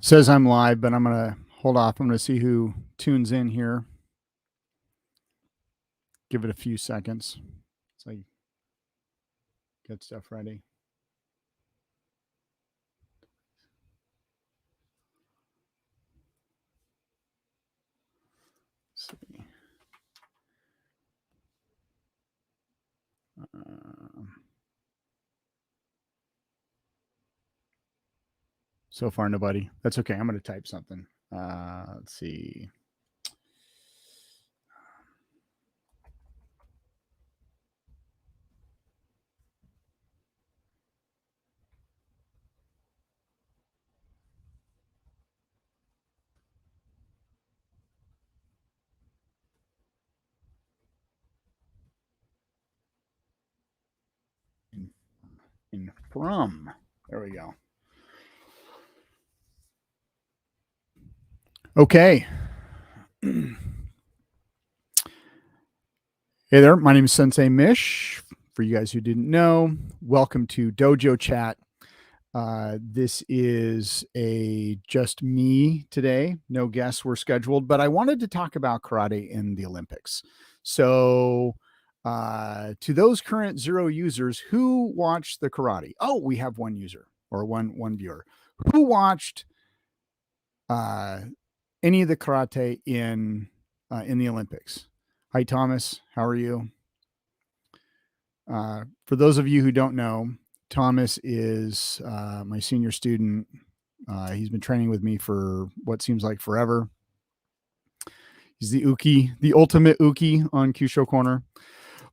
Says I'm live, but I'm going to hold off. I'm going to see who tunes in here. Give it a few seconds. So I get stuff ready. Let's see. So far, nobody. That's okay. I'm going to type something. Let's see. From. There we go. Okay. Hey there. My name is Sensei Mish. For you guys who didn't know, welcome to DojoChat. This is just me today. No guests were scheduled, but I wanted to talk about karate in the Olympics. So, to those current 0 users who watched the karate, we have one user or one viewer who watched any of the karate in the Olympics. Hi, Thomas. How are you? For those of you who don't know, Thomas is my senior student. He's been training with me for what seems like forever. He's the uki, the ultimate uki on Kyusho Corner.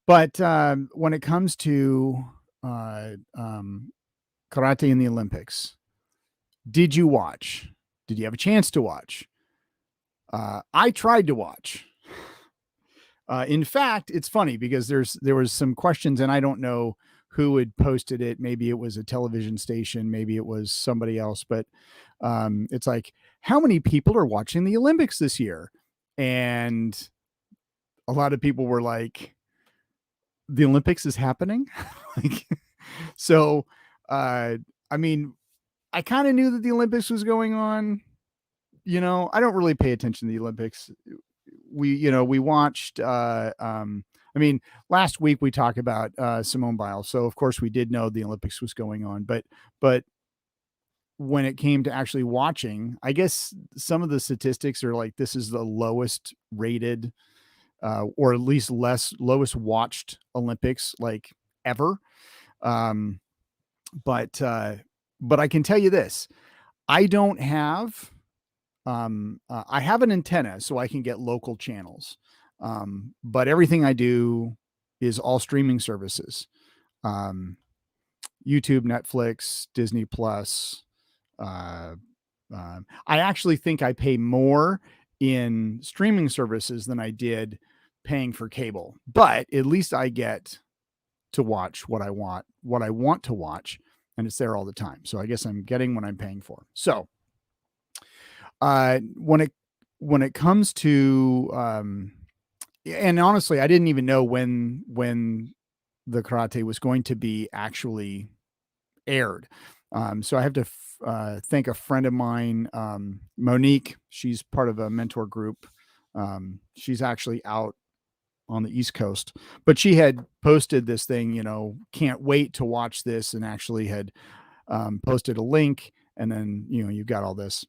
But when it comes to karate in the Olympics, did you watch? Did you have a chance to watch? I tried to watch. In fact, it's funny because there was some questions, and I don't know who had posted it. Maybe it was a television station, maybe it was somebody else, but it's like, how many people are watching the Olympics this year? And a lot of people were like, the Olympics is happening. Like, so, I mean, I kind of knew that the Olympics was going on. I don't really pay attention to the Olympics. We watched, last week we talked about Simone Biles. So of course we did know the Olympics was going on, but when it came to actually watching, I guess some of the statistics are like, this is the lowest rated, or at least lowest watched Olympics like ever. But I can tell you this, I don't have, I have an antenna so I can get local channels. But everything I do is all streaming services. YouTube, Netflix, Disney Plus. I actually think I pay more in streaming services than I did paying for cable, but at least I get to watch what I want to watch, and it's there all the time. So I guess I'm getting what I'm paying for. So, when it comes to, and honestly, I didn't even know when the karate was going to be actually aired. So I have to thank a friend of mine, Monique. She's part of a mentor group. She's actually out on the East Coast, but she had posted this thing, can't wait to watch this, and actually had posted a link, and then you've got all this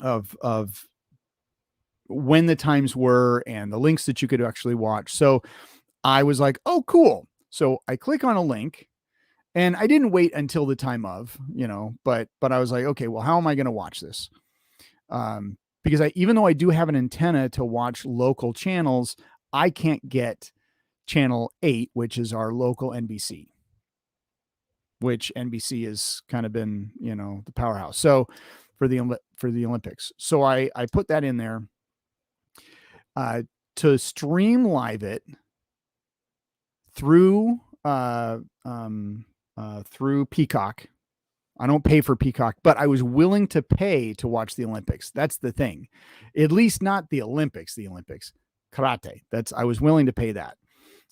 of when the times were and the links that you could actually watch. So I was like, oh, cool. So I click on a link, and I didn't wait until the time of, but I was like, okay, well, how am I going to watch this? Because even though I do have an antenna to watch local channels, I can't get channel 8, which is our local NBC, which NBC has kind of been, the powerhouse. So for the Olympics. So I put that in there to stream live it through through Peacock. I don't pay for Peacock, but I was willing to pay to watch the Olympics. That's the thing. At least not the Olympics, karate. I was willing to pay that.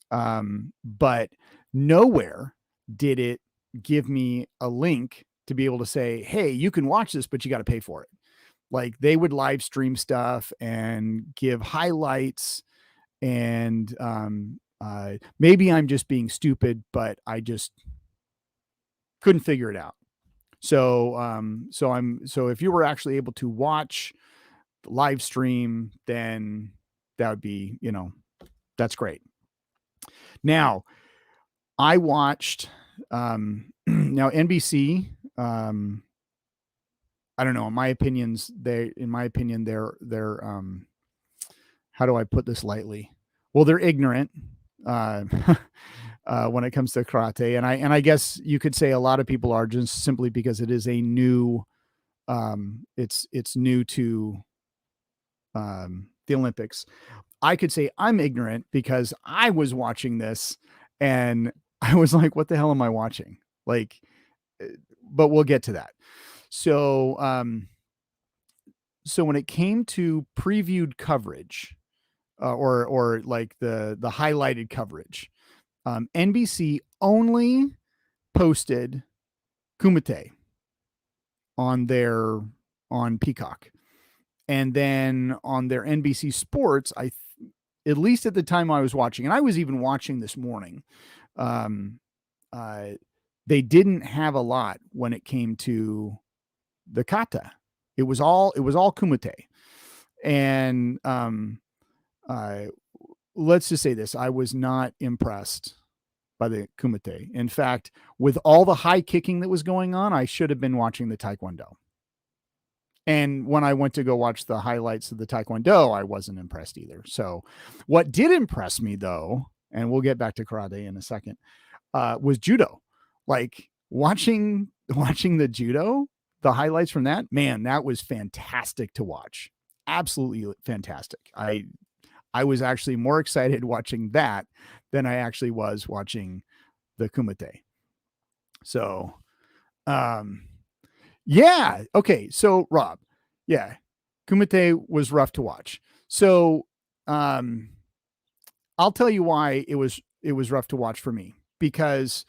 But nowhere did it give me a link to be able to say, hey, you can watch this, but you got to pay for it. Like they would live stream stuff and give highlights, and maybe I'm just being stupid, but I just couldn't figure it out. So if you were actually able to watch the live stream, then that would be, that's great. Now, I watched now NBC. I don't know. In my opinion, they're how do I put this lightly? Well, they're ignorant when it comes to karate, and I guess you could say a lot of people are, just simply because it is a new, it's new to the Olympics. I could say I'm ignorant because I was watching this and I was like, what the hell am I watching? Like, but we'll get to that. So, so when it came to previewed coverage, or like the highlighted coverage, NBC only posted Kumite on Peacock, and then on their NBC Sports, at least at the time I was watching, and I was even watching this morning, they didn't have a lot when it came to the kata. It was all Kumite. And let's just say this: I was not impressed by the Kumite. In fact, with all the high kicking that was going on, I should have been watching the Taekwondo. And when I went to go watch the highlights of the Taekwondo, I wasn't impressed either. So what did impress me, though, and we'll get back to karate in a second, was judo. Like watching the judo, the highlights from that, man, that was fantastic to watch. Absolutely fantastic. I was actually more excited watching that than I actually was watching the Kumite. So, yeah. Okay. So Rob, yeah, Kumite was rough to watch. So, I'll tell you why it was rough to watch for me, because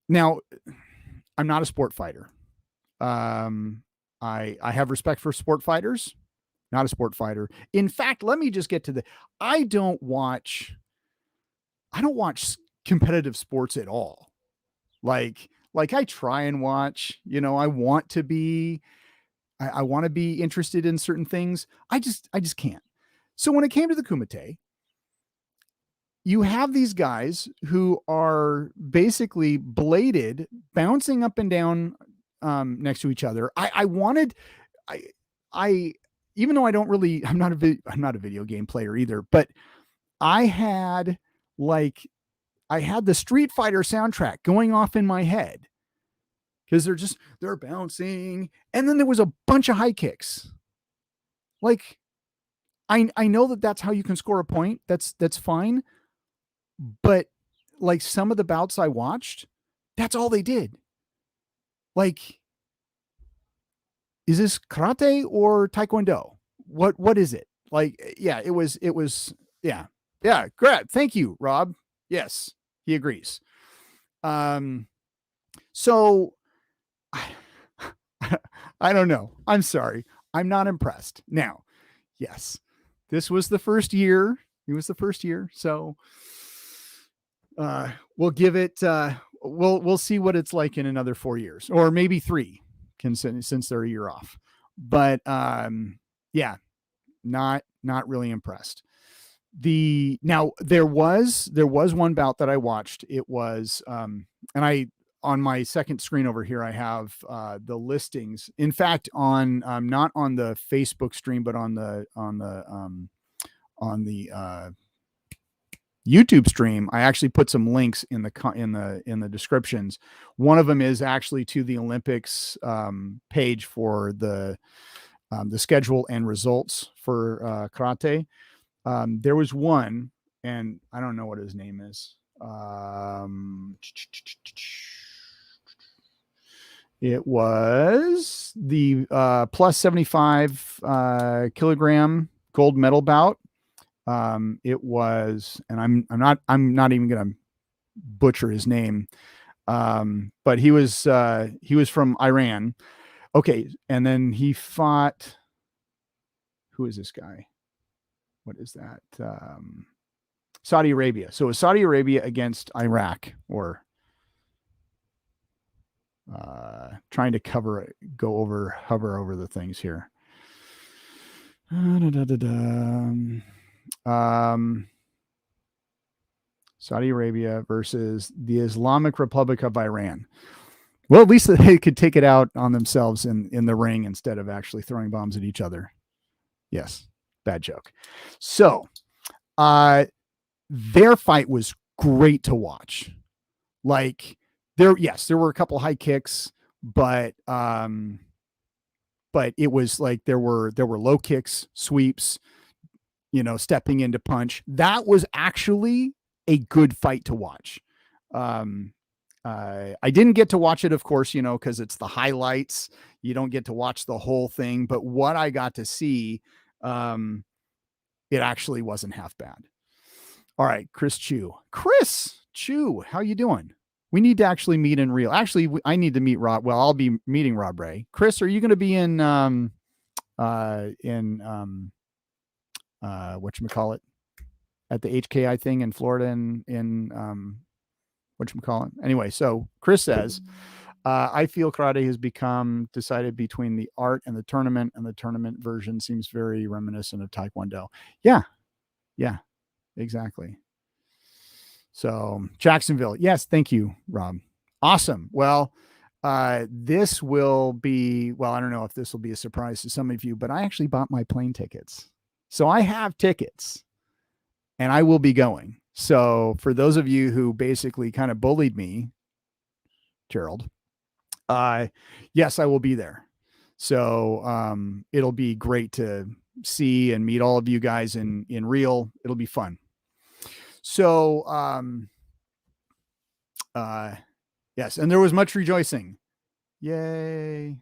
now I'm not a sport fighter. I have respect for sport fighters, not a sport fighter. In fact, let me just get to I don't watch competitive sports at all. Like I try and watch, I want to be interested in certain things. I just can't. So when it came to the Kumite, you have these guys who are basically bladed, bouncing up and down next to each other. I even though I'm not a video game player either, but I had the Street Fighter soundtrack going off in my head, because they're bouncing, and then there was a bunch of high kicks. Like, I know that that's how you can score a point. That's fine. But like some of the bouts I watched, that's all they did. Like, is this karate or taekwondo? What is it? Like, yeah, it was, yeah. Yeah, great. Thank you, Rob. Yes, he agrees. So I don't know. I'm sorry. I'm not impressed. Now, yes, this was the first year. It was the first year. So we'll give it, we'll see what it's like in another 4 years, or maybe 3, since they're a year off. But yeah, not really impressed. Now there was one bout that I watched. It was and I, on my second screen over here, I have the listings. In fact, on not on the Facebook stream, but on the YouTube stream, I actually put some links in the descriptions. One of them is actually to the Olympics page for the schedule and results for karate. There was one, and I don't know what his name is. It was the plus 75 kilogram gold medal bout. It was, and I'm not even gonna butcher his name, but he was from Iran. Okay, and then he fought. Who is this guy? What is that? Saudi Arabia. So it was Saudi Arabia against Iraq, or trying to hover over the things here. Saudi Arabia versus the Islamic Republic of Iran. Well, at least they could take it out on themselves in the ring instead of actually throwing bombs at each other. Yes, bad joke. So, their fight was great to watch. Like there were a couple high kicks, but it was like there were low kicks, sweeps, stepping into punch. That was actually a good fight to watch. I didn't get to watch it, of course, because it's the highlights. You don't get to watch the whole thing. But what I got to see, it actually wasn't half bad. All right, Chris Chu, how you doing? We need to actually meet in real. Actually, I need to meet Rob. Well, I'll be meeting Rob Ray. Chris, are you going to be in whatchamacallit, at the HKI thing in Florida in whatchamacallit? Anyway, so Chris says, I feel karate has become decided between the art and the tournament version seems very reminiscent of Taekwondo. Yeah, exactly. So Jacksonville. Yes. Thank you, Rob. Awesome. Well, this will be, I don't know if this will be a surprise to some of you, but I actually bought my plane tickets. So I have tickets and I will be going. So for those of you who basically kind of bullied me, Gerald, yes, I will be there. So it'll be great to see and meet all of you guys in real. It'll be fun. So yes, and there was much rejoicing. Yay.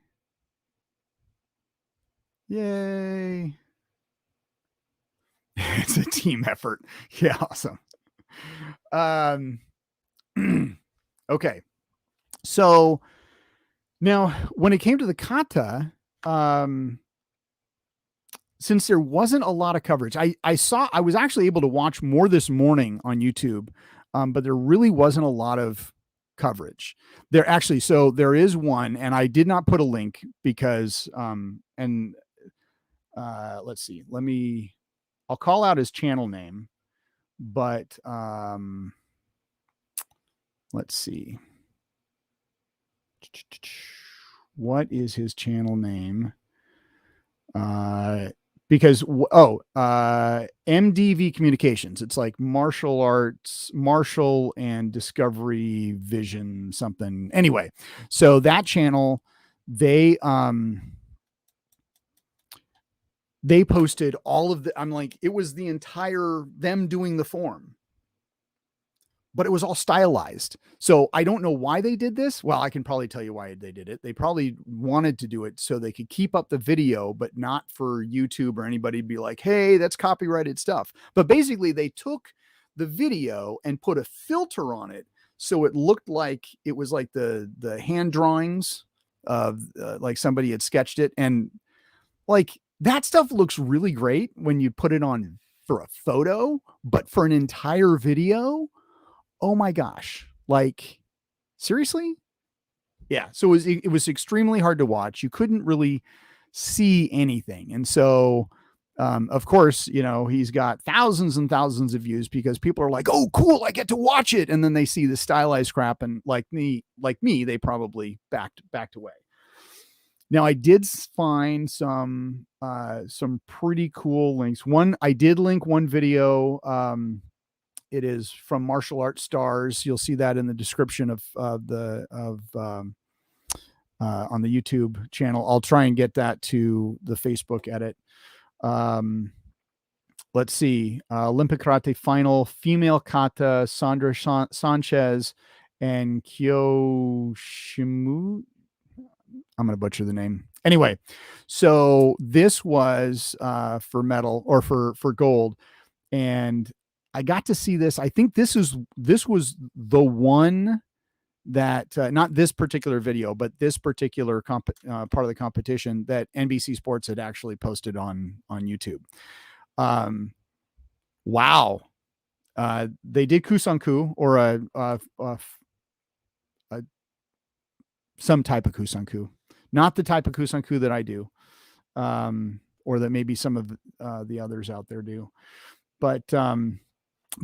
It's a team effort. Yeah, awesome. Okay. So now when it came to the kata, since there wasn't a lot of coverage, I was actually able to watch more this morning on YouTube, but there really wasn't a lot of coverage there actually. So there is one, and I did not put a link because, let's see, I'll call out his channel name, but, let's see. What is his channel name? Because MDV Communications. It's like martial and discovery vision something. Anyway, so that channel, they posted all of the, I'm like, it was the entire them doing the form, but it was all stylized. So I don't know why they did this. Well, I can probably tell you why they did it. They probably wanted to do it so they could keep up the video, but not for YouTube or anybody to be like, hey, that's copyrighted stuff. But basically they took the video and put a filter on it. So it looked like it was like the hand drawings of like somebody had sketched it. And like that stuff looks really great when you put it on for a photo, but for an entire video, oh my gosh, like seriously? Yeah. So it was extremely hard to watch. You couldn't really see anything. And so, of course, he's got thousands and thousands of views because people are like, oh, cool, I get to watch it. And then they see the stylized crap. And like me, they probably backed away. Now I did find some pretty cool links. I did link one video, it is from Martial Arts Stars. You'll see that in the description on the YouTube channel. I'll try and get that to the Facebook edit. Let's see. Olympic Karate Final, female kata, Sandra Sanchez and Kiyoshimu. I'm going to butcher the name. Anyway, so this was for medal or for gold. And I got to see this. I think this was the one that not this particular video, but this particular part of the competition that NBC Sports had actually posted on YouTube. Wow. They did kusanku, or some type of kusanku, not the type of kusanku that I do, or that maybe some of the others out there do. But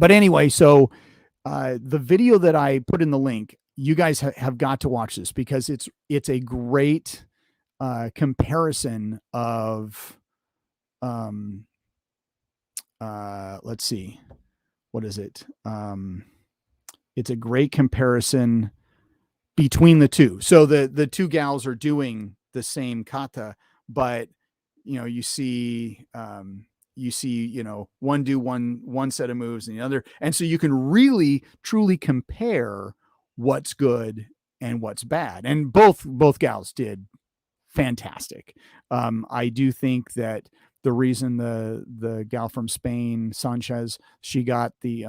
anyway, so the video that I put in the link, you guys have got to watch this, because it's a great comparison of let's see, what is it? It's a great comparison between the two. So the two gals are doing the same kata, but you see one do one set of moves and the other, and so you can really truly compare what's good and what's bad. And both gals did fantastic. I do think that the reason the gal from Spain, Sanchez, she got the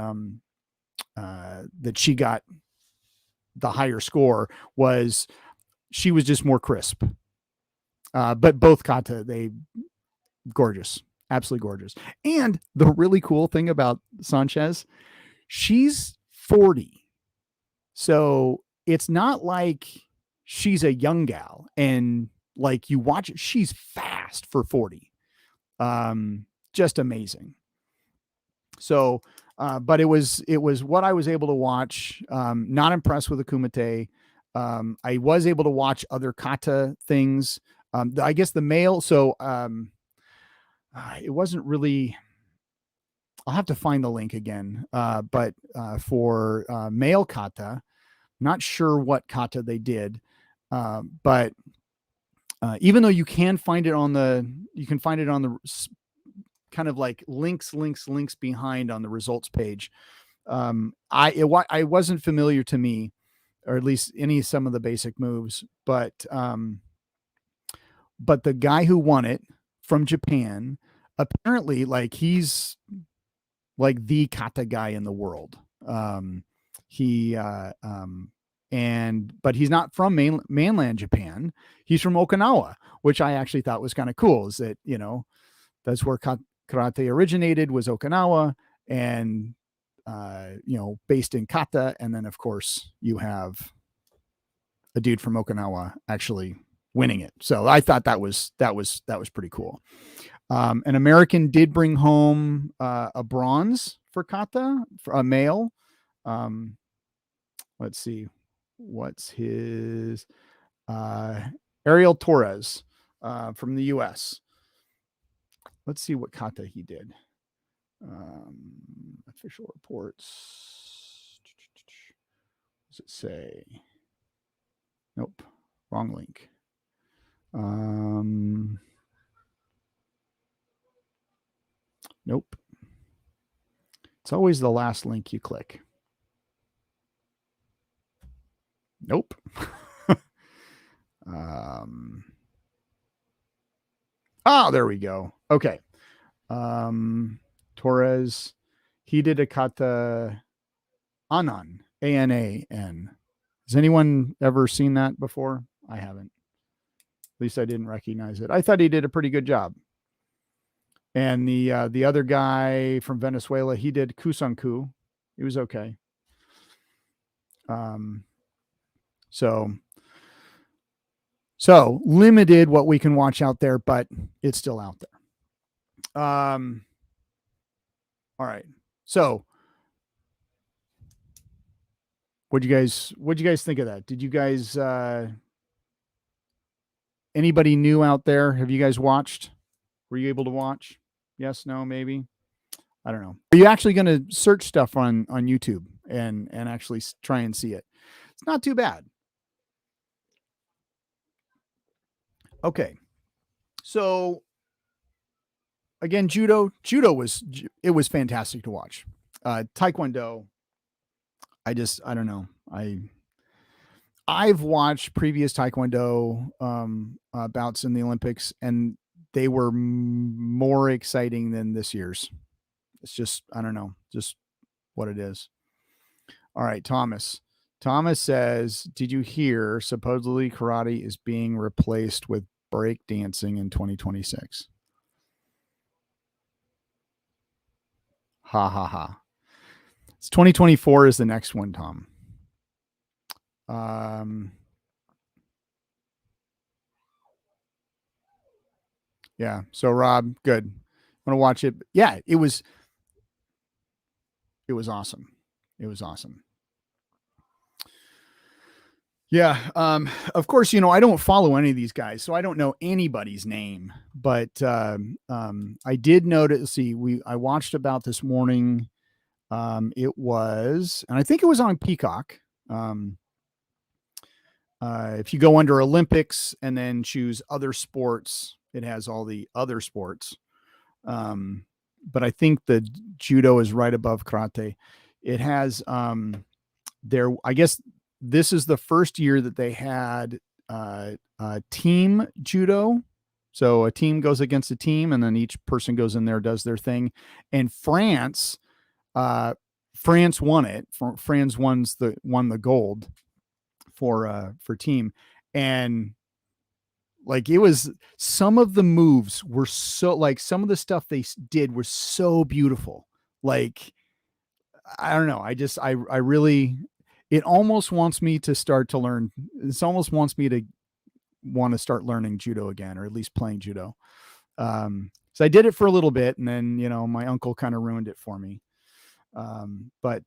higher score was she was just more crisp. But both kata, they gorgeous, absolutely gorgeous. And the really cool thing about Sanchez, she's 40. So it's not like she's a young gal, and like you watch it, she's fast for 40. Just amazing. So, but it was what I was able to watch. Not impressed with the kumite. I was able to watch other kata things. I guess the male. So, it wasn't really. I'll have to find the link again. But for male kata, not sure what kata they did. But even though you can find it on the kind of like links behind on the results page. I wasn't familiar to me, or at least some of the basic moves, but the guy who won it from Japan, apparently, like, he's like the kata guy in the world. But he's not from mainland Japan. He's from Okinawa, which I actually thought was kind of cool. Is that, that's where karate originated, was Okinawa, and based in kata. And then of course you have a dude from Okinawa actually winning it. So I thought that was pretty cool. An American did bring home a bronze for kata, for a male. Let's see, what's his Ariel Torres from the US. Let's see what kata he did. Official reports. What does it say? Nope, wrong link. Nope. It's always the last link you click. Nope. There we go. Okay. Torres, he did a kata Anan, A-N-A-N. Has anyone ever seen that before? I haven't. At least I didn't recognize it. I thought he did a pretty good job. And the other guy from Venezuela, he did kusanku. He was okay. So limited what we can watch out there, but it's still out there. All right. So what'd you guys think of that? Did you guys, anybody new out there? Have you guys watched? Were you able to watch? Yes, no, maybe. I don't know. Are you actually going to search stuff on YouTube and actually try and see it? It's not too bad. Okay. So again, judo was fantastic to watch. Taekwondo, I don't know. I've watched previous Taekwondo bouts in the Olympics, and they were more exciting than this year's. It's just, I don't know, just what it is. All right, Thomas. Thomas says, did you hear supposedly karate is being replaced with break dancing in 2026? Ha ha ha. It's 2024 is the next one, Tom. Yeah. So Rob, good. Want to watch it? Yeah, it was awesome. It was awesome. Yeah. Of course, I don't follow any of these guys, so I don't know anybody's name. But I did notice. See, I watched about this morning. It was, and I think it was on Peacock. If you go under Olympics and then choose other sports, it has all the other sports. But I think the judo is right above karate. It has I guess this is the first year that they had team judo. So a team goes against a team, and then each person goes in there, does their thing. And France won it. France won the gold for team. And like, it was, some of the moves were so, like, some of the stuff they did was so beautiful. Like, I don't know. I really, it almost wants me to start to learn. This almost wants me to want to start learning judo again, or at least playing judo. So I did it for a little bit, and then, my uncle kind of ruined it for me. But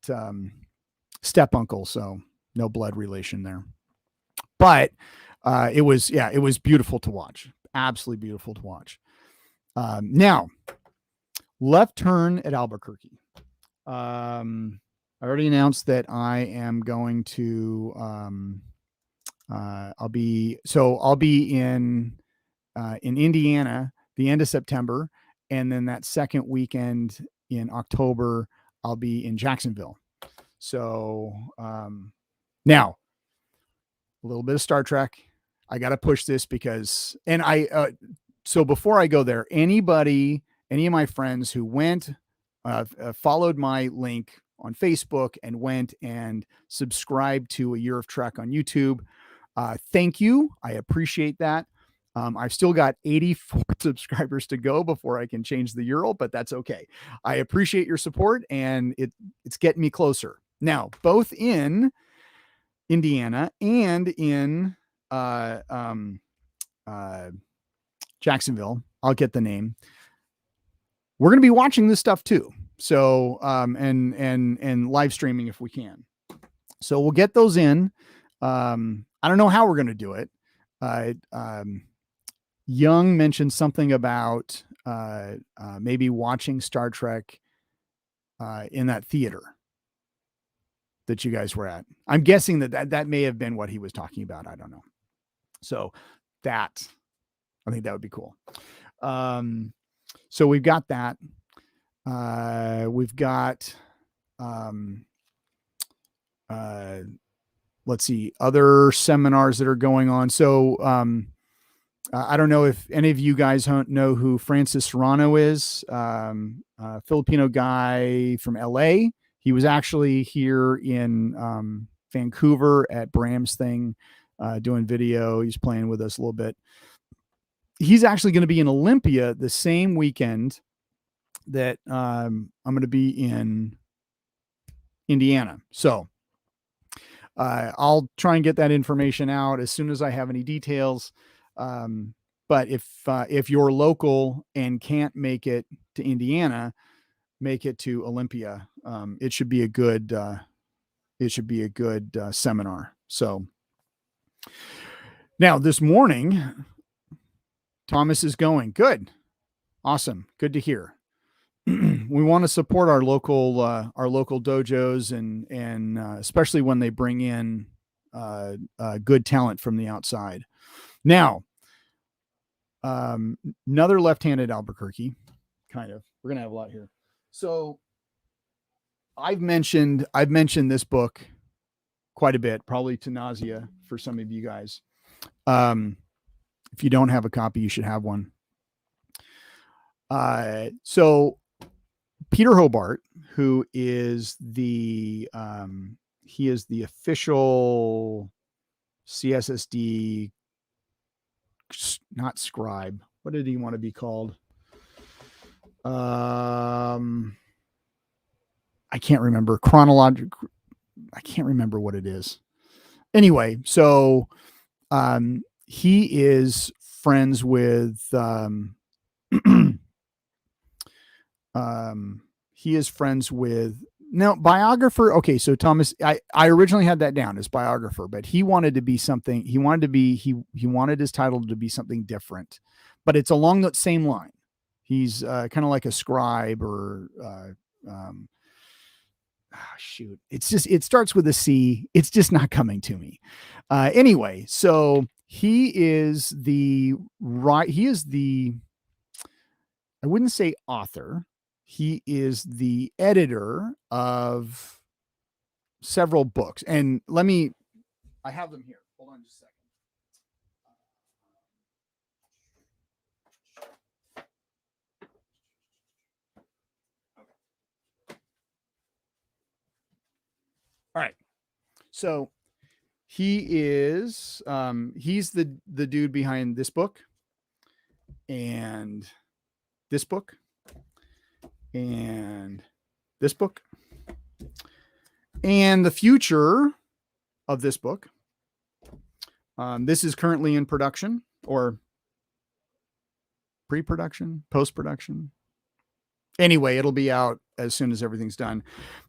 step uncle, so no blood relation there. But it was beautiful to watch. Absolutely beautiful to watch. Now, left turn at Albuquerque. I already announced that I am going to. I'll be in Indiana the end of September, and then that second weekend in October, I'll be in Jacksonville. So now, a little bit of Star Trek. I got to push this because, and so before I go there, any of my friends who went, followed my link on Facebook and went and subscribed to A Year of Trek on YouTube, thank you. I appreciate that. I've still got 84 subscribers to go before I can change the URL, but that's okay. I appreciate your support, and it's getting me closer. Now, both in Indiana and in Jacksonville, I'll get the name. We're going to be watching this stuff too. So, and live streaming if we can. So we'll get those in. I don't know how we're going to do it. Young mentioned something about maybe watching Star Trek in that theater that you guys were at. I'm guessing that may have been what he was talking about. I don't know. So I think that would be cool. So we've got that. We've got, let's see, other seminars that are going on. So I don't know if any of you guys know who Francis Serrano is. Filipino guy from LA. He was actually here in Vancouver at Bram's thing, doing video. He's playing with us a little bit. He's actually going to be in Olympia the same weekend that I'm going to be in Indiana. So I'll try and get that information out as soon as I have any details. But if you're local and can't make it to Indiana, make it to Olympia. It should be a good seminar. So now this morning, Thomas is going. Good. Awesome. Good to hear. We want to support our local dojos, and especially when they bring in good talent from the outside. Now, another left-handed Albuquerque, kind of. We're gonna have a lot here. So I've mentioned this book quite a bit, probably to nausea for some of you guys. If you don't have a copy, you should have one. So Peter Hobart, who is he is the official CSSD, not scribe. What did he want to be called? I can't remember chronological. I can't remember what it is. Anyway, so he is friends with he is friends with now biographer. Okay, so Thomas, I originally had that down as biographer, but he wanted to be something. He wanted to be he wanted his title to be something different, but it's along that same line. He's kind of like a scribe or shoot. It's just it starts with a C. It's just not coming to me. Anyway, so he is the right. He is the I wouldn't say author. He is the editor of several books. And I have them here. Hold on just a second. Okay. All right. So he is, he's the dude behind this book and this book and this book and the future of this book. This is currently in production or pre-production, post-production. Anyway, it'll be out as soon as everything's done.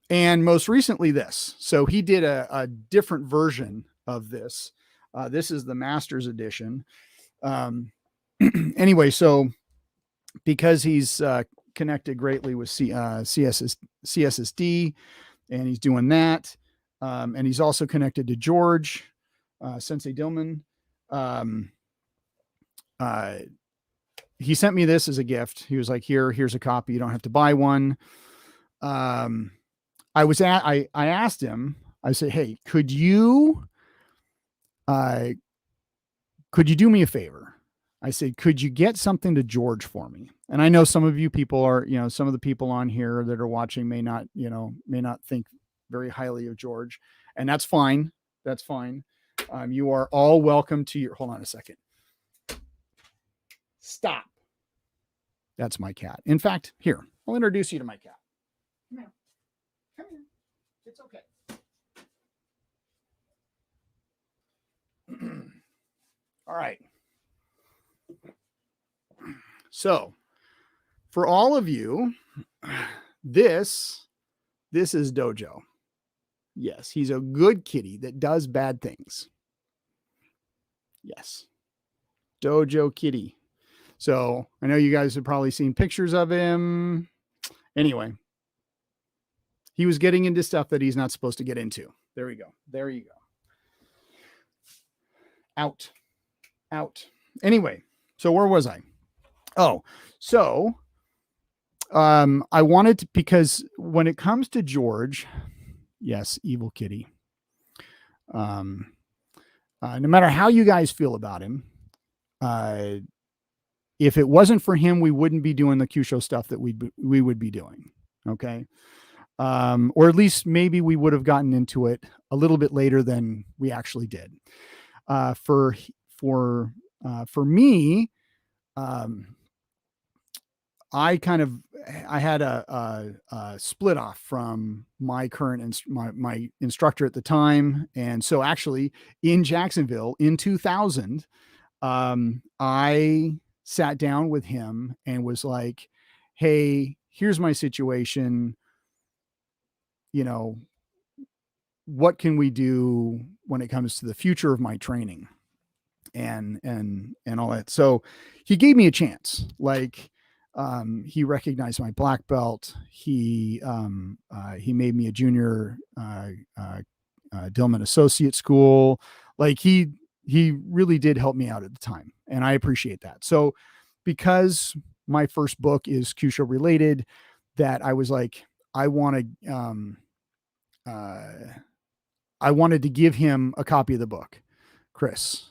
And most recently this. So he did a different version of this. This is the master's edition. Anyway, so because he's connected greatly with CSSD, and he's doing that, and he's also connected to George, Sensei Dillman. He sent me this as a gift. He was like, here's a copy. You don't have to buy one. I asked him, I said, hey, could you do me a favor? I said, could you get something to George for me? And I know some of you people are, some of the people on here that are watching may not think very highly of George, and that's fine. That's fine. You are all welcome to hold on a second. Stop. That's my cat. In fact, here, I'll introduce you to my cat. Come here. Come here. It's okay. All right. So, for all of you, this is Dojo. Yes, he's a good kitty that does bad things. Yes. Dojo kitty. So, I know you guys have probably seen pictures of him. Anyway, he was getting into stuff that he's not supposed to get into. There we go. There you go. Out. Anyway, so where was I? Oh, so I wanted to, because when it comes to George, yes, evil kitty. No matter how you guys feel about him, if it wasn't for him, we wouldn't be doing the Q show stuff that we would be doing. Okay. Or at least maybe we would have gotten into it a little bit later than we actually did. For me, I had a split off from my current my instructor at the time. And so actually in Jacksonville in 2000, I sat down with him and was like, hey, here's my situation. What can we do when it comes to the future of my training and all that? So he gave me a chance. Like, he recognized my black belt. He made me a junior Dillman Associate School. Like he really did help me out at the time, and I appreciate that. So because my first book is Kyusho related, that I was like, I wanted to give him a copy of the book. Chris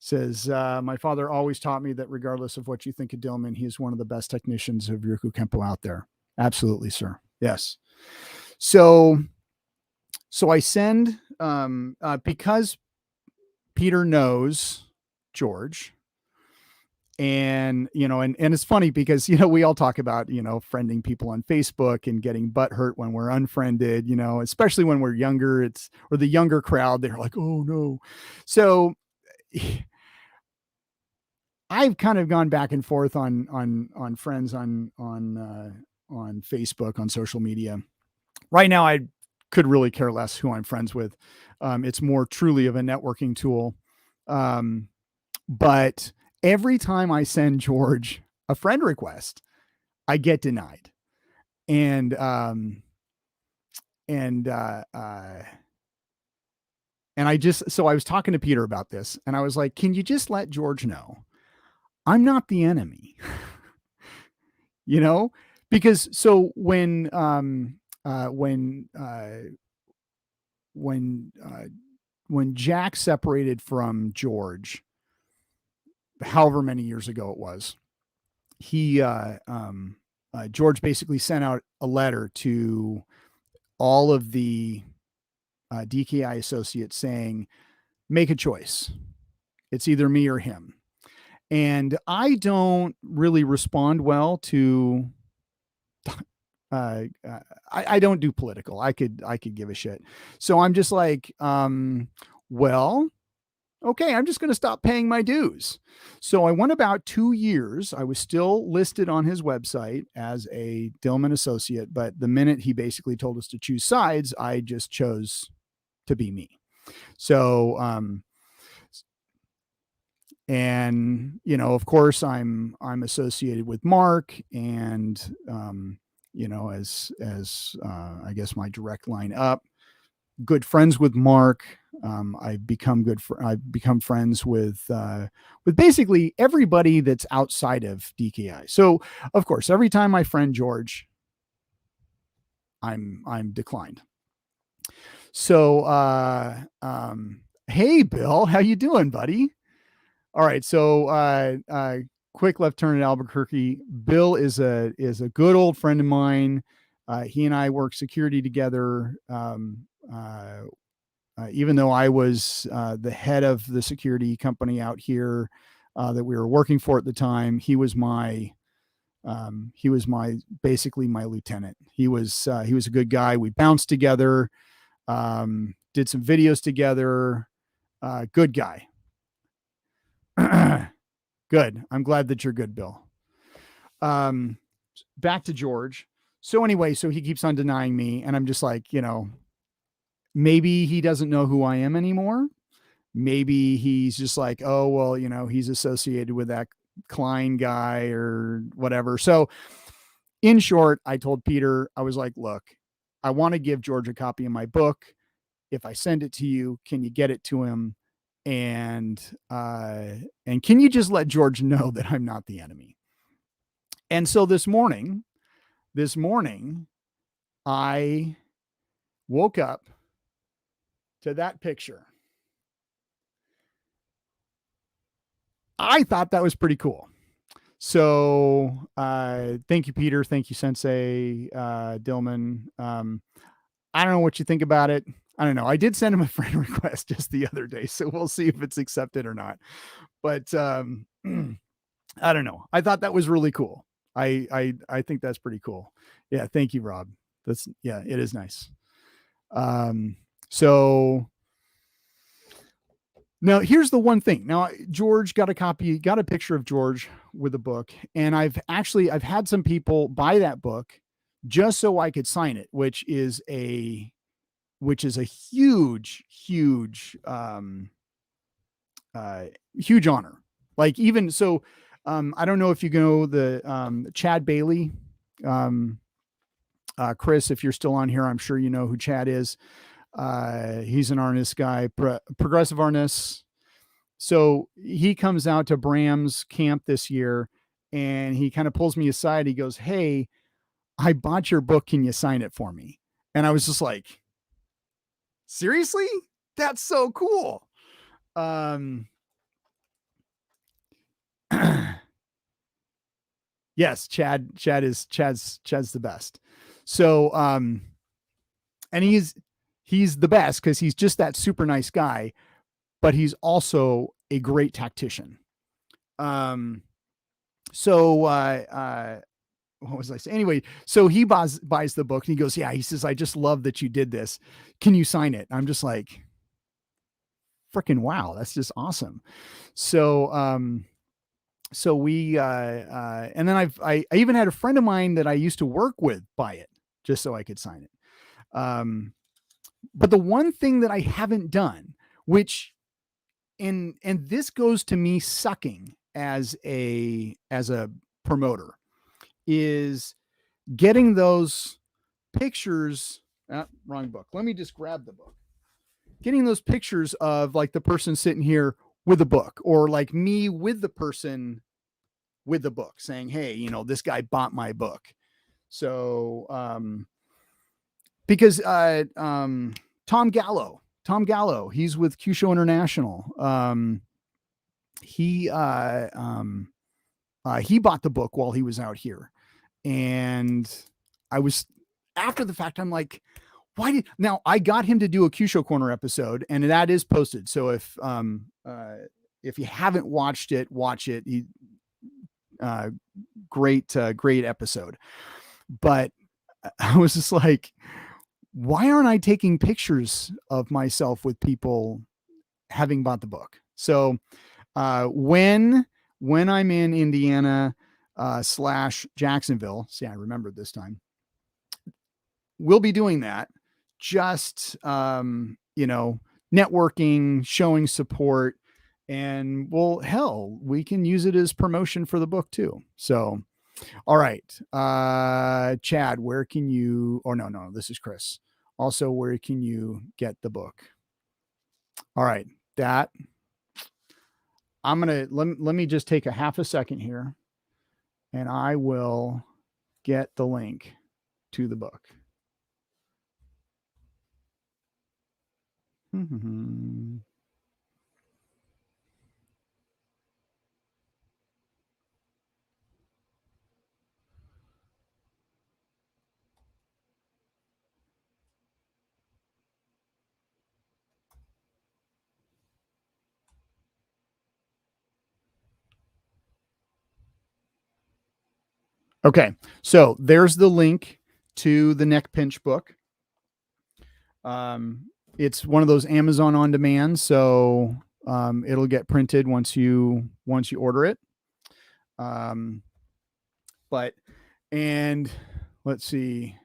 says, my father always taught me that regardless of what you think of Dillman, he is one of the best technicians of Ryoku Kempo out there. Absolutely, sir. Yes. So So I send because Peter knows George, and and it's funny because we all talk about friending people on Facebook and getting butt hurt when we're unfriended, especially when we're younger. It's or the younger crowd, they're like, oh no. So I've kind of gone back and forth on friends on Facebook, on social media. Right now, I could really care less who I'm friends with. It's more truly of a networking tool. Um, but every time I send George a friend request, I get denied. And and uh, uh, and I was talking to Peter about this, and I was like, "Can you just let George know I'm not the enemy?" you know, because so when when Jack separated from George, however many years ago it was, he George basically sent out a letter to all of the DKI associates saying, make a choice. It's either me or him. And I don't really respond well to. Uh, I don't do political. I could give a shit. So I'm just like, well, okay, I'm just going to stop paying my dues. So I went about 2 years. I was still listed on his website as a Dillman associate, but the minute he basically told us to choose sides, I just chose to be me. So, and of course, I'm associated with Mark, and as I guess my direct line up, good friends with Mark. I've become friends with basically everybody that's outside of DKI. So of course, every time I friend George, I'm declined. So hey Bill, how you doing, buddy? All right, so quick left turn at Albuquerque. Bill is a good old friend of mine. He and I work security together. Even though I was the head of the security company out here that we were working for at the time, he was my basically my lieutenant. He was a good guy. We bounced together, did some videos together. Good guy. Good. I'm glad that you're good, Bill. Back to George. So anyway, so he keeps on denying me, and I'm just like, maybe he doesn't know who I am anymore. Maybe he's just like, oh, well, he's associated with that Klein guy or whatever. So in short, I told Peter, I was like, look, I want to give George a copy of my book. If I send it to you, can you get it to him? And can you just let George know that I'm not the enemy? And so this morning, I woke up to that picture. I thought that was pretty cool. So thank you, Peter. Thank you, Sensei Dillman. I don't know what you think about it. I don't know. I did send him a friend request just the other day, so we'll see if it's accepted or not. But I don't know. I thought that was really cool. I think that's pretty cool. Yeah, thank you, Rob. It is nice. So now here's the one thing. Now George got a picture of George with a book, and I've had some people buy that book just so I could sign it, which is a huge, huge honor. Like even so, I don't know if you know the Chad Bailey. Chris, if you're still on here, I'm sure you know who Chad is. He's an Arnis guy, progressive Arnis. So he comes out to Bram's camp this year, and he kind of pulls me aside. He goes, "Hey, I bought your book. Can you sign it for me?" And I was just like, "Seriously? That's so cool." Yes, Chad's the best. So and he's the best because he's just that super nice guy, but he's also a great tactician. So what was I saying? Anyway, so he buys the book and he goes, yeah, he says, I just love that you did this. Can you sign it? I'm just like, freaking wow, that's just awesome. So so we and then I even had a friend of mine that I used to work with buy it just so I could sign it. But the one thing that I haven't done, which and this goes to me sucking as a promoter, is getting those pictures. Wrong book. Let me just grab the book. Getting those pictures of like the person sitting here with a book, or like me with the person with the book saying, hey, you know, this guy bought my book. So because Tom Gallo, he's with Q Show International. He bought the book while he was out here, and I was, after the fact, I'm like, now I got him to do a Q Show Corner episode, and that is posted. So if you haven't watched it, watch it. Great episode. But I was just like, why aren't I taking pictures of myself with people having bought the book? So when I'm in Indiana / Jacksonville, see, I remembered this time, we'll be doing that. Just networking, showing support, and well, hell, we can use it as promotion for the book too. So all right, Chad, where can you, or no, this is Chris. Also, where can you get the book? All right, that I'm going to, let me just take a half a second here, and I will get the link to the book. Okay, so there's the link to the Neck Pinch book. It's one of those Amazon on demand, so it'll get printed once you order it. But and let's see.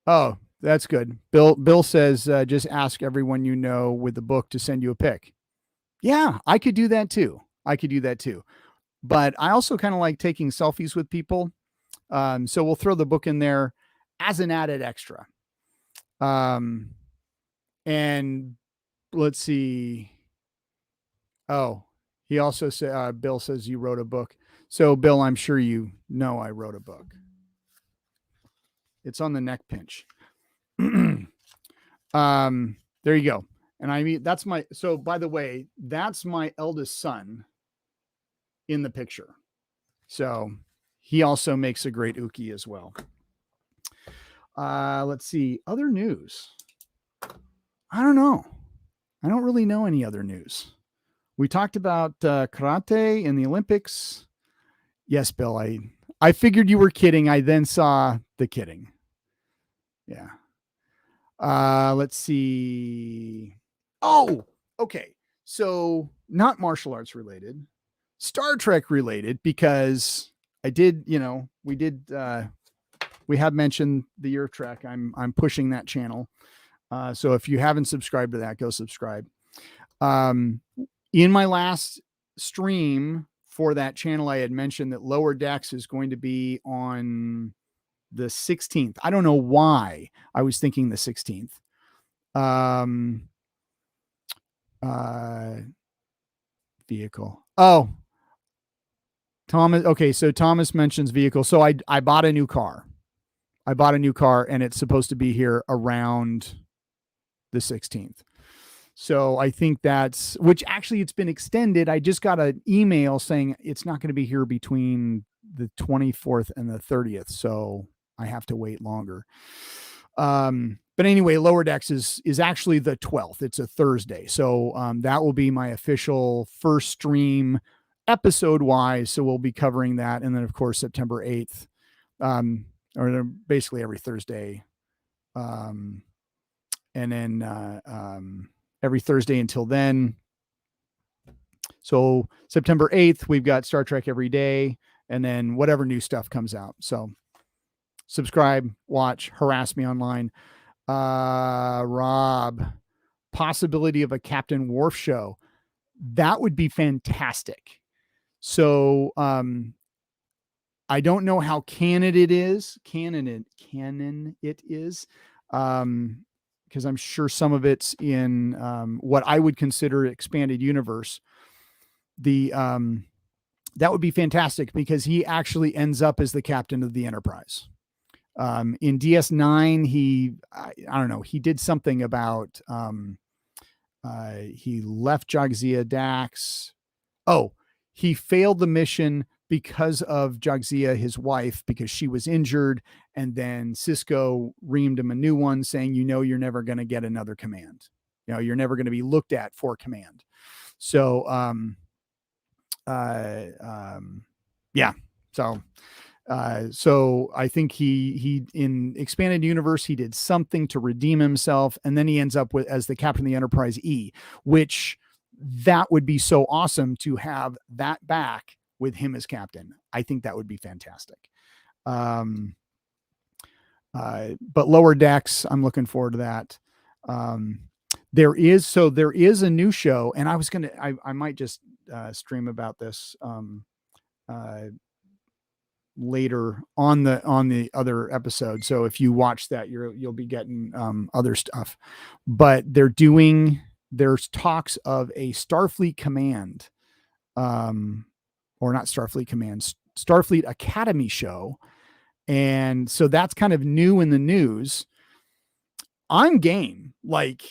Oh, that's good. Bill says just ask everyone you know with the book to send you a pic. Yeah, I could do that too. But I also kind of like taking selfies with people. So we'll throw the book in there as an added extra. And let's see. Oh, he also said, Bill says you wrote a book. So Bill, I'm sure you know I wrote a book. It's on the Neck Pinch. There you go. And I mean, so by the way, that's my eldest son in the picture. So he also makes a great uke as well. Let's see. Other news. I don't know. I don't really know any other news. We talked about karate in the Olympics. Yes, Bill, I figured you were kidding. I then saw the kidding. Yeah. Let's see. Oh, okay. So not martial arts related, Star Trek related, because I did, we have mentioned the Earth Trek. I'm pushing that channel. So if you haven't subscribed to that, go subscribe. In my last stream for that channel, I had mentioned that Lower Decks is going to be on the 16th. I don't know why I was thinking the 16th. Vehicle. Oh, Thomas. Okay. So Thomas mentions vehicle. So I bought a new car. And it's supposed to be here around the 16th. So I think which actually it's been extended. I just got an email saying it's not going to be here between the 24th and the 30th. So I have to wait longer. But anyway, Lower Decks is actually the 12th. It's a Thursday. So that will be my official first stream episode wise. So we'll be covering that. And then of course, September 8th, or basically every Thursday. And then every Thursday until then. So September 8th, we've got Star Trek every day, and then whatever new stuff comes out. So subscribe, watch, harass me online. Rob, possibility of a Captain Worf show. That would be fantastic. So I don't know how canon it is. Canon it is. Because I'm sure some of it's in what I would consider expanded universe. That would be fantastic because he actually ends up as the captain of the Enterprise. In DS9, I don't know, he did something about he left Jadzia Dax. Oh, he failed the mission because of Jadzia, his wife, because she was injured. And then Cisco reamed him a new one saying, you're never going to get another command. You're never going to be looked at for command. So, yeah. So I think he in expanded universe, he did something to redeem himself. And then he ends up as the captain of the Enterprise E, which that would be so awesome to have that back with him as captain. I think that would be fantastic. But Lower Decks, I'm looking forward to that. There is a new show, and I might just stream about this later on the other episode. So if you watch that, you'll be getting other stuff. But there's talks of a Starfleet Command, or not Starfleet Command, Starfleet Academy show. And so that's kind of new in the news. I'm game. Like,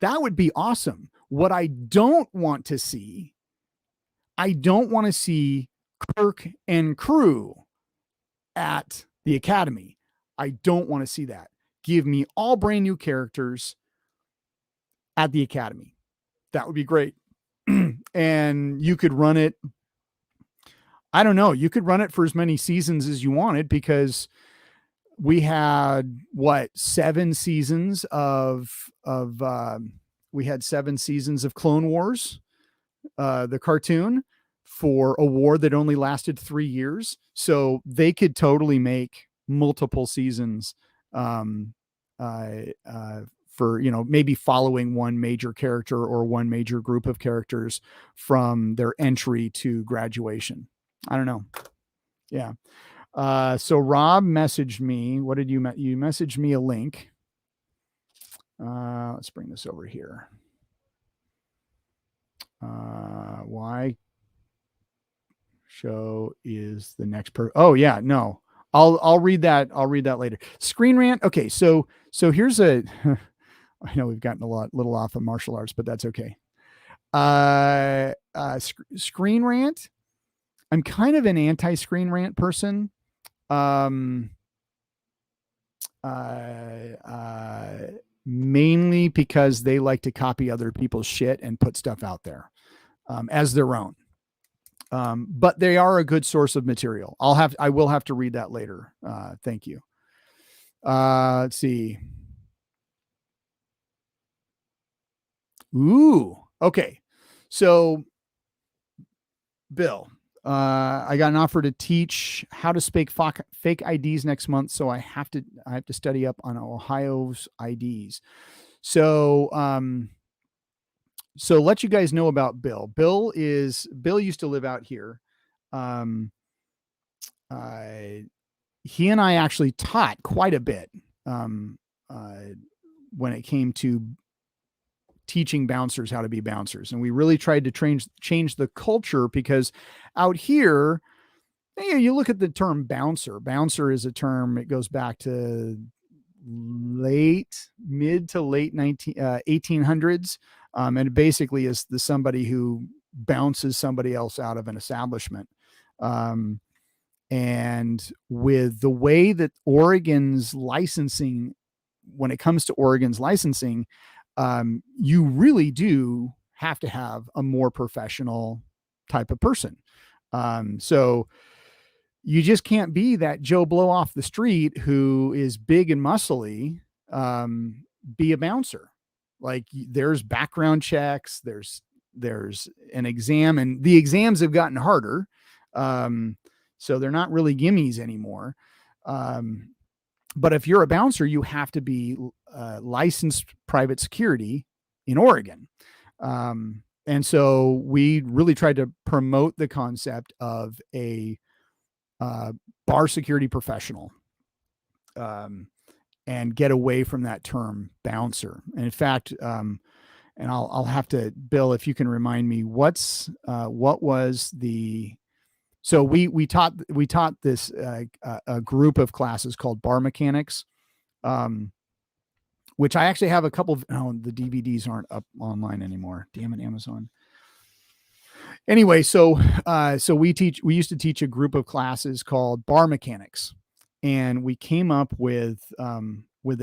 that would be awesome. What I don't want to see Kirk and crew at the Academy. I don't want to see that. Give me all brand new characters at the Academy. That would be great. And you could run it. I don't know. You could run it for as many seasons as you wanted, because we had 7 seasons of Clone Wars, the cartoon, for a war that only lasted 3 years. So they could totally make multiple seasons for, maybe following one major character or one major group of characters from their entry to graduation. I don't know. Yeah. So Rob messaged me. What did you messaged me a link. Let's bring this over here. Why show is the next oh yeah, no. I'll read that. I'll read that later. Screen Rant. Okay, so here's I know we've gotten little off of martial arts, but that's okay. Screen Rant. I'm kind of an anti-Screen Rant person. Mainly because they like to copy other people's shit and put stuff out there as their own. But they are a good source of material. I will have to read that later. Thank you. Let's see. Ooh, okay. So, Bill, I got an offer to teach how to fake IDs next month. So I have to study up on Ohio's IDs. So, let you guys know about Bill. Bill used to live out here. He and I actually taught quite a bit when it came to teaching bouncers how to be bouncers. And we really tried to change the culture, because out here, you look at the term bouncer. Bouncer is a term, it goes back to mid to late 1800s. And it basically is somebody who bounces somebody else out of an establishment. And with the way that Oregon's licensing when it comes to Oregon's licensing, you really do have to have a more professional type of person. So you just can't be that Joe Blow off the street who is big and muscly, be a bouncer. Like there's background checks, there's an exam, and the exams have gotten harder. So they're not really gimmies anymore. But if you're a bouncer, you have to be licensed private security in Oregon. And so we really tried to promote the concept of a bar security professional, and get away from that term bouncer. And in fact, and I'll have to, Bill, if you can remind me, what was the, so we taught this a group of classes called bar mechanics, which I actually have a couple of, the DVDs aren't up online anymore. Damn it, Amazon. Anyway, so we used to teach a group of classes called bar mechanics, and we came up with a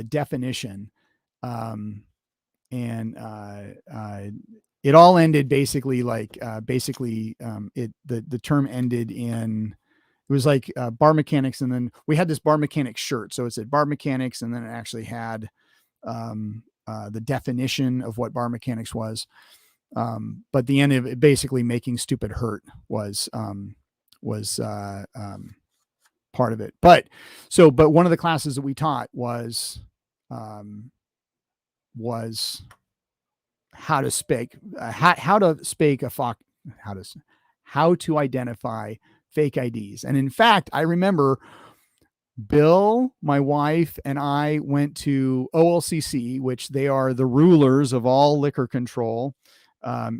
definition, and it all ended basically the term ended in, it was like bar mechanics, and then we had this bar mechanics shirt, so it said bar mechanics, and then it actually had the definition of what bar mechanics was. But the end of it, basically making stupid hurt was part of it. But one of the classes that we taught was how to identify fake IDs. And in fact, I remember Bill, my wife, and I went to OLCC, which they are the rulers of all liquor control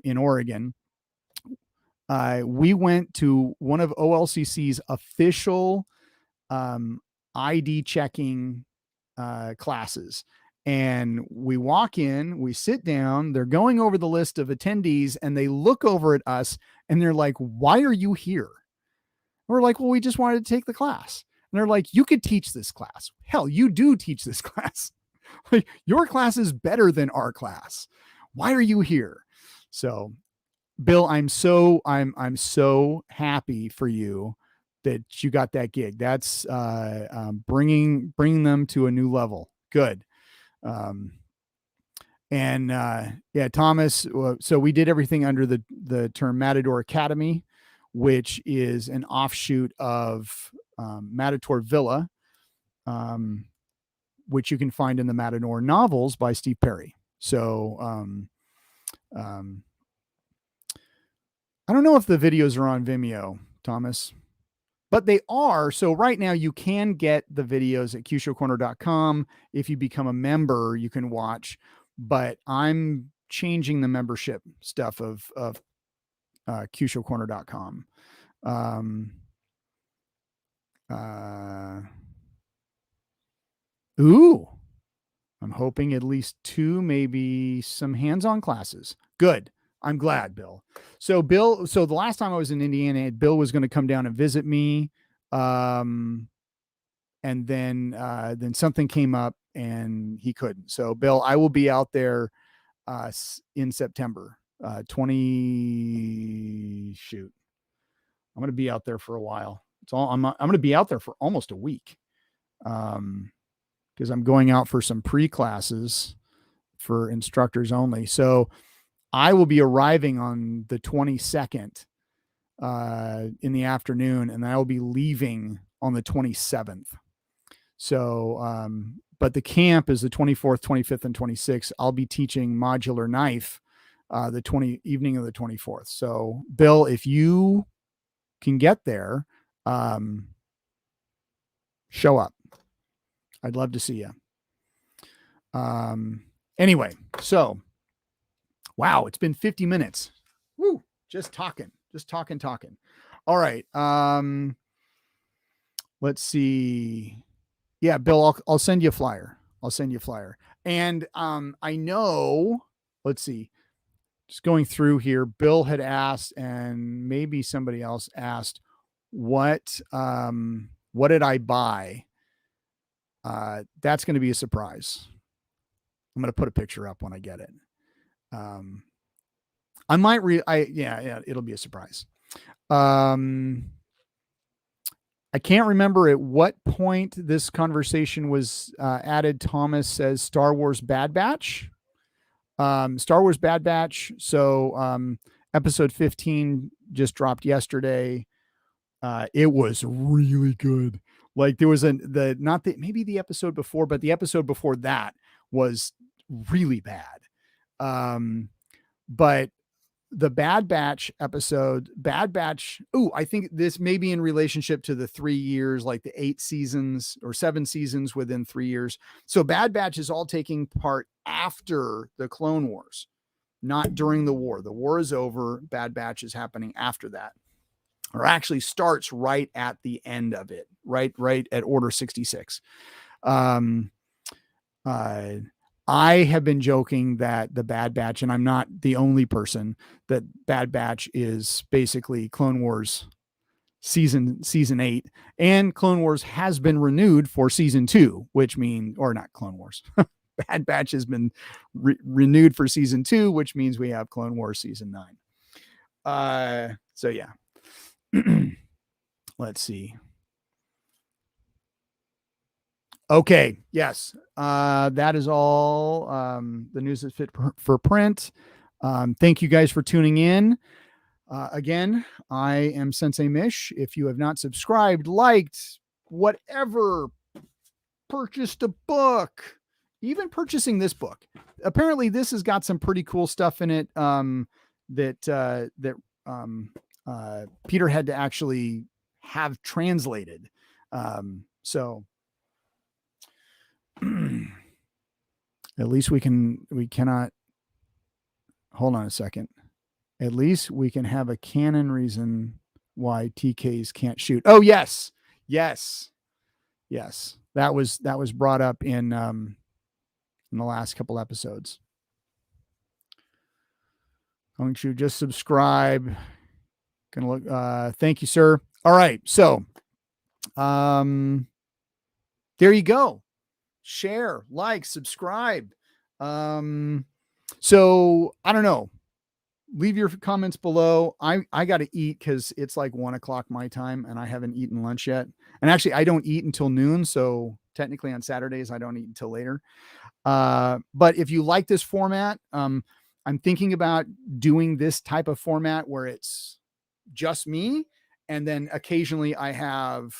in Oregon. We went to one of OLCC's official ID checking classes. And we walk in, we sit down, they're going over the list of attendees, and they look over at us and they're like, "Why are you here?" We're like, "Well, we just wanted to take the class." And they're like, "You could teach this class. Hell, you do teach this class. Like, your class is better than our class. Why are you here?" So, Bill, I'm so happy for you that you got that gig. That's bringing them to a new level. Good. Yeah, Thomas. So we did everything under the term Matador Academy, which is an offshoot of Matador Villa, which you can find in the Matador novels by Steve Perry. So I don't know if the videos are on Vimeo, Thomas, but they are. So right now you can get the videos at qshowcorner.com. If you become a member, you can watch, but I'm changing the membership stuff of qshowcorner.com. Ooh, I'm hoping at least 2, maybe some hands-on classes. Good. I'm glad, Bill. So the last time I was in Indiana, Bill was going to come down and visit me. And then something came up and he couldn't. So Bill, I will be out there in September, I'm going to be out there for a while. I'm going to be out there for almost a week. Because I'm going out for some pre-classes for instructors only. So I will be arriving on the 22nd in the afternoon, and I will be leaving on the 27th. So, but the camp is the 24th, 25th, and 26th. I'll be teaching modular knife the evening of the 24th. So, Bill, if you can get there, show up. I'd love to see you. Anyway, so wow, it's been 50 minutes. Woo, just talking. All right. Let's see. Yeah, Bill, I'll send you a flyer. And I know, let's see. Just going through here, Bill had asked, and maybe somebody else asked, what did I buy? That's going to be a surprise. I'm going to put a picture up when I get it. I might yeah, it'll be a surprise. I can't remember at what point this conversation was added. Thomas says Star Wars Bad Batch. Star Wars Bad Batch. So episode 15 just dropped yesterday. It was really good. Like there was maybe the episode before, but the episode before that was really bad. But the Bad Batch episode, I think this may be in relationship to the 3 years, like the 8 seasons or 7 seasons within 3 years. So Bad Batch is all taking part after the Clone Wars, not during the war. The war is over. Bad Batch is happening after that, or actually starts right at the end of it, right at Order 66. I have been joking that the Bad Batch, and I'm not the only person, that Bad Batch is basically Clone Wars season 8, and Clone Wars has been renewed for season 2, which means, or not Clone Wars, Bad Batch has been renewed for season 2, which means we have Clone Wars season 9. So yeah. Let's see. Okay. Yes. That is all. The news is fit for print. Thank you guys for tuning in. Again, I am Sensei Mish. If you have not subscribed, liked, whatever, purchased a book, even purchasing this book. Apparently this has got some pretty cool stuff in it. That Peter had to actually have translated. So at least we cannot hold on a second. At least we can have a canon reason why TKs can't shoot. Oh, yes. That was brought up in the last couple episodes. Don't you just subscribe? Gonna look. Thank you, sir. All right. So, there you go. Share, like, subscribe. So I don't know. Leave your comments below. I got to eat because it's like 1:00 my time and I haven't eaten lunch yet. And actually I don't eat until noon. So technically on Saturdays, I don't eat until later. But if you like this format, I'm thinking about doing this type of format where it's just me. And then occasionally I have,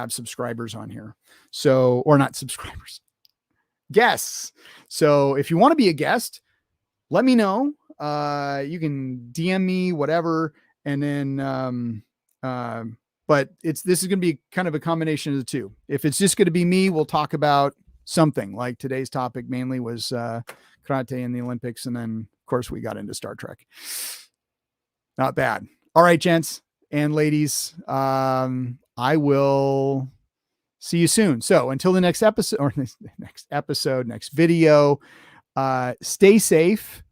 subscribers on here. So, or not subscribers, guests. So if you want to be a guest, let me know. You can DM me, whatever. And then, but this is going to be kind of a combination of the two. If it's just going to be me, we'll talk about something. Like today's topic mainly was karate in the Olympics. And then of course we got into Star Trek. Not bad. All right, gents and ladies. I will see you soon. So until the next episode, or next video, stay safe,